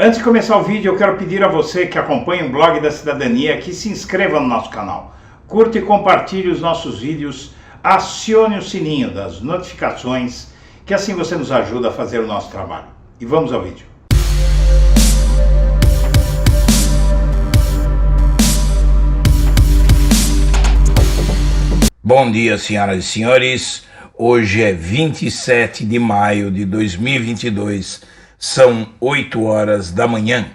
Antes de começar o vídeo, eu quero pedir a você que acompanha o Blog da Cidadania que se inscreva no nosso canal, curta e compartilhe os nossos vídeos, acione o sininho das notificações, que assim você nos ajuda a fazer o nosso trabalho. E vamos ao vídeo. Bom dia, senhoras e senhores. Hoje é 27 de maio de 2022, são 8 horas da manhã.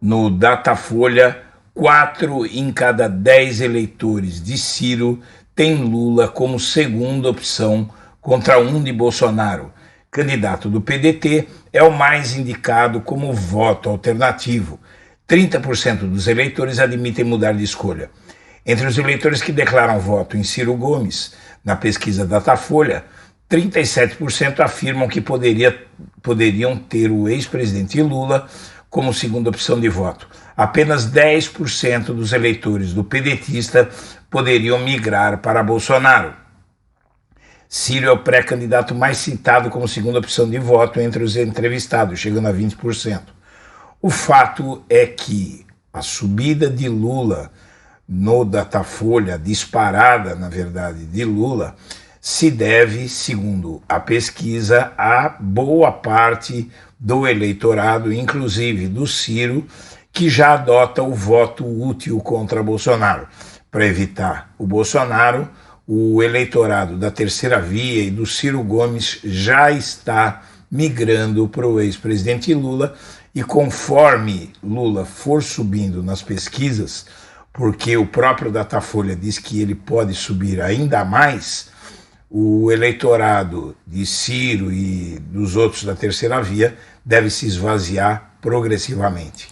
No Datafolha, 4 em cada 10 eleitores de Ciro têm Lula como segunda opção contra 1 de Bolsonaro. Candidato do PDT é o mais indicado como voto alternativo. 30% dos eleitores admitem mudar de escolha. Entre os eleitores que declaram voto em Ciro Gomes, na pesquisa Datafolha, 37% afirmam que poderiam ter o ex-presidente Lula como segunda opção de voto. Apenas 10% dos eleitores do pedetista poderiam migrar para Bolsonaro. Ciro é o pré-candidato mais citado como segunda opção de voto entre os entrevistados, chegando a 20%. O fato é que a subida de Lula no Datafolha, disparada, na verdade, de Lula, se deve, segundo a pesquisa, a boa parte do eleitorado, inclusive do Ciro, que já adota o voto útil contra Bolsonaro. Para evitar o Bolsonaro, o eleitorado da Terceira Via e do Ciro Gomes já está migrando para o ex-presidente Lula, e conforme Lula for subindo nas pesquisas, porque o próprio Datafolha diz que ele pode subir ainda mais, o eleitorado de Ciro e dos outros da Terceira Via deve se esvaziar progressivamente.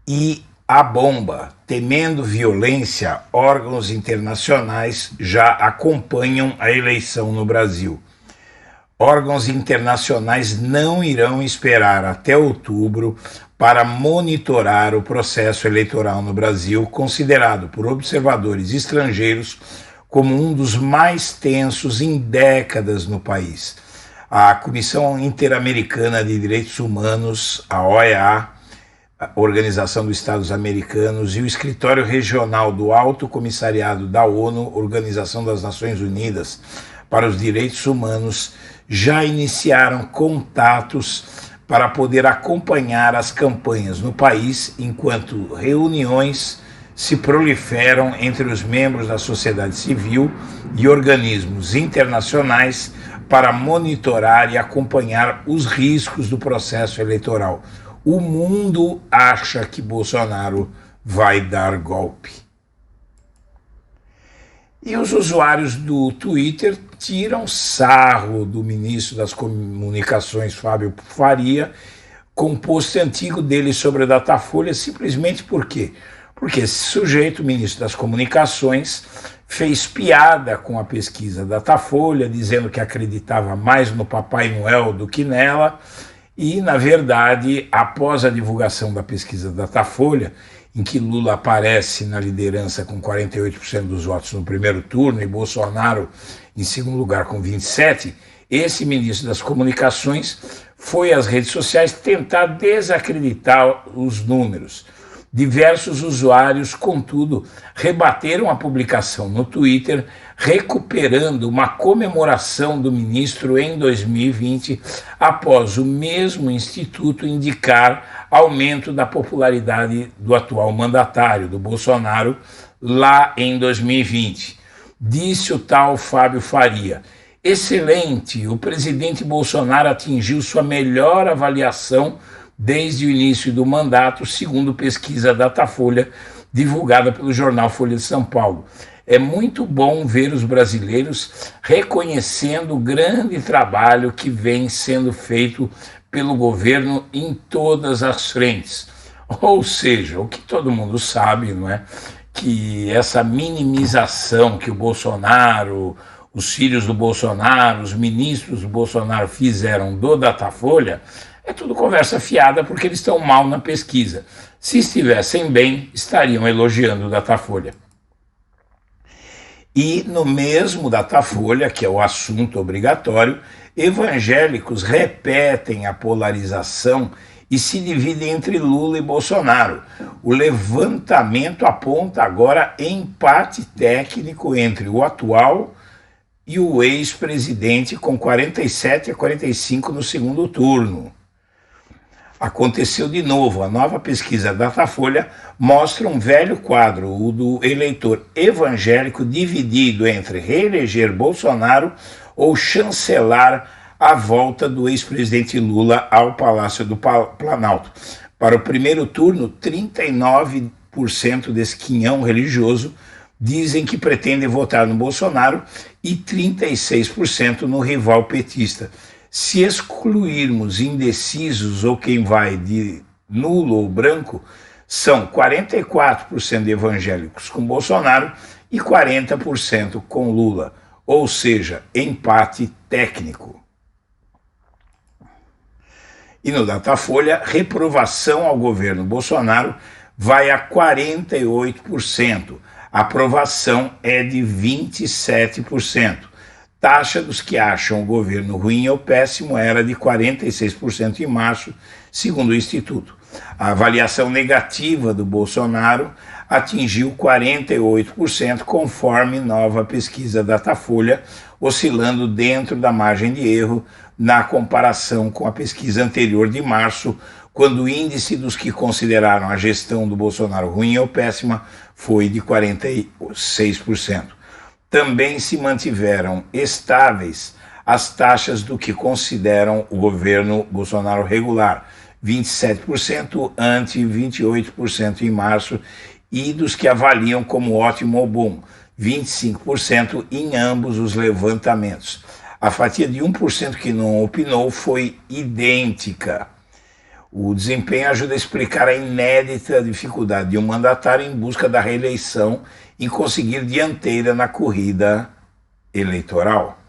E a bomba, temendo violência, órgãos internacionais já acompanham a eleição no Brasil. Órgãos internacionais não irão esperar até outubro para monitorar o processo eleitoral no Brasil, considerado por observadores estrangeiros como um dos mais tensos em décadas no país. A Comissão Interamericana de Direitos Humanos, a OEA, a Organização dos Estados Americanos, e o Escritório Regional do Alto Comissariado da ONU, Organização das Nações Unidas para os Direitos Humanos, já iniciaram contatos para poder acompanhar as campanhas no país, enquanto reuniões se proliferam entre os membros da sociedade civil e organismos internacionais para monitorar e acompanhar os riscos do processo eleitoral. O mundo acha que Bolsonaro vai dar golpe. E os usuários do Twitter tiram sarro do ministro das Comunicações, Fábio Faria, com um post antigo dele sobre a Datafolha, simplesmente por quê? Porque esse sujeito, o ministro das Comunicações, fez piada com a pesquisa Datafolha, dizendo que acreditava mais no Papai Noel do que nela, e, na verdade, após a divulgação da pesquisa Datafolha, em que Lula aparece na liderança com 48% dos votos no primeiro turno e Bolsonaro em segundo lugar com 27%, esse ministro das Comunicações foi às redes sociais tentar desacreditar os números. Diversos usuários, contudo, rebateram a publicação no Twitter, recuperando uma comemoração do ministro em 2020, após o mesmo instituto indicar aumento da popularidade do atual mandatário, do Bolsonaro, lá em 2020. Disse o tal Fábio Faria: excelente, o presidente Bolsonaro atingiu sua melhor avaliação desde o início do mandato, segundo pesquisa Datafolha, divulgada pelo jornal Folha de São Paulo. É muito bom ver os brasileiros reconhecendo o grande trabalho que vem sendo feito pelo governo em todas as frentes. Ou seja, o que todo mundo sabe, não é? Que essa minimização que o Bolsonaro, os filhos do Bolsonaro, os ministros do Bolsonaro fizeram do Datafolha, é tudo conversa fiada, porque eles estão mal na pesquisa. Se estivessem bem, estariam elogiando o Datafolha. E no mesmo Datafolha, que é o assunto obrigatório, evangélicos repetem a polarização e se dividem entre Lula e Bolsonaro. O levantamento aponta agora empate técnico entre o atual e o ex-presidente, com 47 a 45 no segundo turno. Aconteceu de novo. A nova pesquisa Datafolha mostra um velho quadro, o do eleitor evangélico dividido entre reeleger Bolsonaro ou chancelar a volta do ex-presidente Lula ao Palácio do Planalto. Para o primeiro turno, 39% desse quinhão religioso dizem que pretendem votar no Bolsonaro e 36% no rival petista. Se excluirmos indecisos ou quem vai de nulo ou branco, são 44% de evangélicos com Bolsonaro e 40% com Lula, ou seja, empate técnico. E no Datafolha, reprovação ao governo Bolsonaro vai a 48%, aprovação é de 27%. Taxa dos que acham o governo ruim ou péssimo era de 46% em março, segundo o Instituto. A avaliação negativa do Bolsonaro atingiu 48%, conforme nova pesquisa Datafolha, oscilando dentro da margem de erro na comparação com a pesquisa anterior de março, quando o índice dos que consideraram a gestão do Bolsonaro ruim ou péssima foi de 46%. Também se mantiveram estáveis as taxas do que consideram o governo Bolsonaro regular, 27% ante 28% em março, e dos que avaliam como ótimo ou bom, 25% em ambos os levantamentos. A fatia de 1% que não opinou foi idêntica. O desempenho ajuda a explicar a inédita dificuldade de um mandatário em busca da reeleição em conseguir dianteira na corrida eleitoral.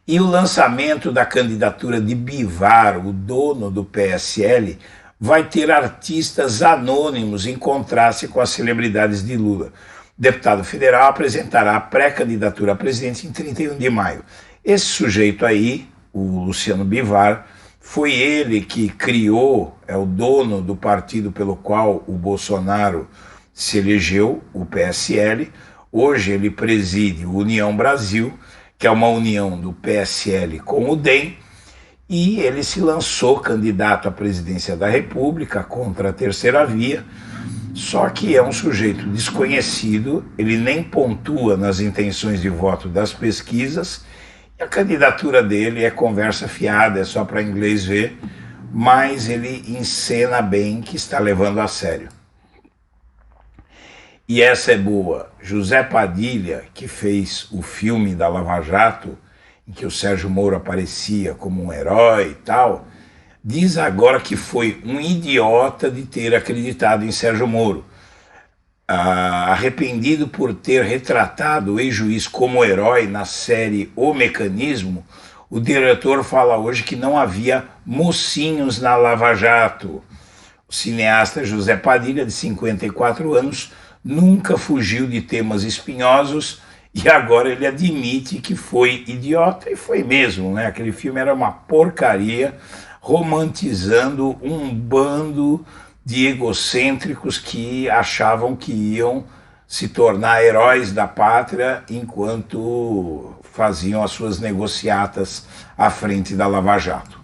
E o lançamento da candidatura de Bivar, o dono do PSL, vai ter artistas anônimos em contraste com as celebridades de Lula. O deputado federal apresentará a pré-candidatura a presidente em 31 de maio. Esse sujeito aí, o Luciano Bivar, foi ele que criou, é o dono do partido pelo qual o Bolsonaro se elegeu, o PSL. Hoje ele preside o União Brasil, que é uma união do PSL com o DEM, e ele se lançou candidato à presidência da República contra a terceira via, só que é um sujeito desconhecido, ele nem pontua nas intenções de voto das pesquisas, e a candidatura dele é conversa fiada, é só para inglês ver, mas ele encena bem que está levando a sério. E essa é boa. José Padilha, que fez o filme da Lava Jato, em que o Sérgio Moro aparecia como um herói e tal, diz agora que foi um idiota de ter acreditado em Sérgio Moro. Arrependido por ter retratado o ex-juiz como herói na série O Mecanismo, o diretor fala hoje que não havia mocinhos na Lava Jato. O cineasta José Padilha, de 54 anos, nunca fugiu de temas espinhosos e agora ele admite que foi idiota, e foi mesmo, né? Aquele filme era uma porcaria, romantizando um bando de egocêntricos que achavam que iam se tornar heróis da pátria enquanto faziam as suas negociatas à frente da Lava Jato.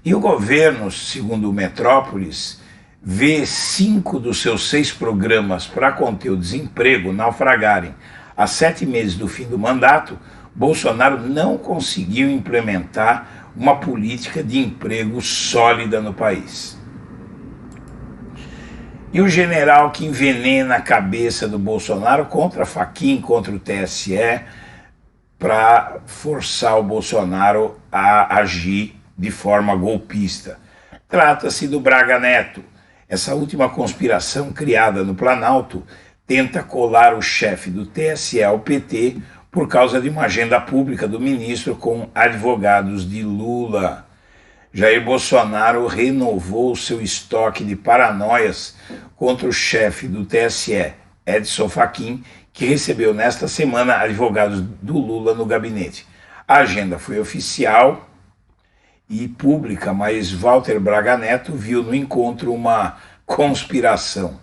E o governo, segundo o Metrópolis, vê 5 dos seus 6 programas para conter o desemprego naufragarem. Há 7 meses do fim do mandato, Bolsonaro não conseguiu implementar uma política de emprego sólida no país. E o general que envenena a cabeça do Bolsonaro contra Fachin, contra o TSE, para forçar o Bolsonaro a agir de forma golpista. Trata-se do Braga Neto. Essa última conspiração criada no Planalto tenta colar o chefe do TSE ao PT por causa de uma agenda pública do ministro com advogados de Lula. Jair Bolsonaro renovou seu estoque de paranoias contra o chefe do TSE, Edson Fachin, que recebeu nesta semana advogados do Lula no gabinete. A agenda foi oficial e pública, mas Walter Braga Neto viu no encontro uma conspiração.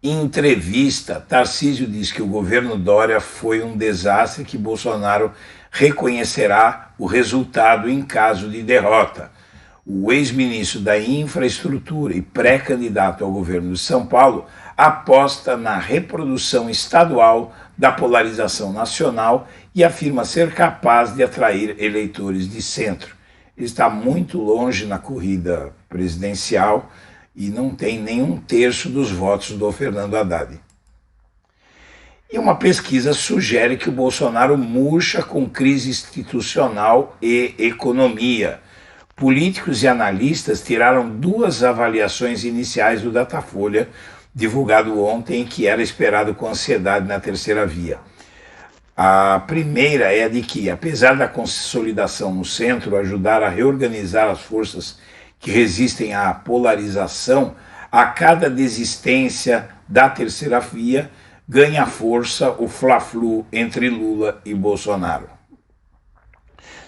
Em entrevista, Tarcísio diz que o governo Dória foi um desastre, que Bolsonaro reconhecerá o resultado em caso de derrota. O ex-ministro da Infraestrutura e pré-candidato ao governo de São Paulo aposta na reprodução estadual da polarização nacional e afirma ser capaz de atrair eleitores de centro. Ele está muito longe na corrida presidencial e não tem nem um terço dos votos do Fernando Haddad. E uma pesquisa sugere que o Bolsonaro murcha com crise institucional e economia. Políticos e analistas tiraram duas avaliações iniciais do Datafolha, divulgado ontem, que era esperado com ansiedade na terceira via. A primeira é a de que, apesar da consolidação no centro ajudar a reorganizar as forças que resistem à polarização, a cada desistência da terceira via ganha força o fla-flu entre Lula e Bolsonaro.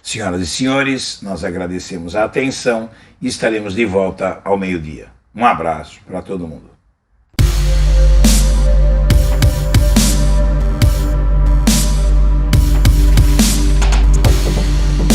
Senhoras e senhores, nós agradecemos a atenção e estaremos de volta ao meio-dia. Um abraço para todo mundo.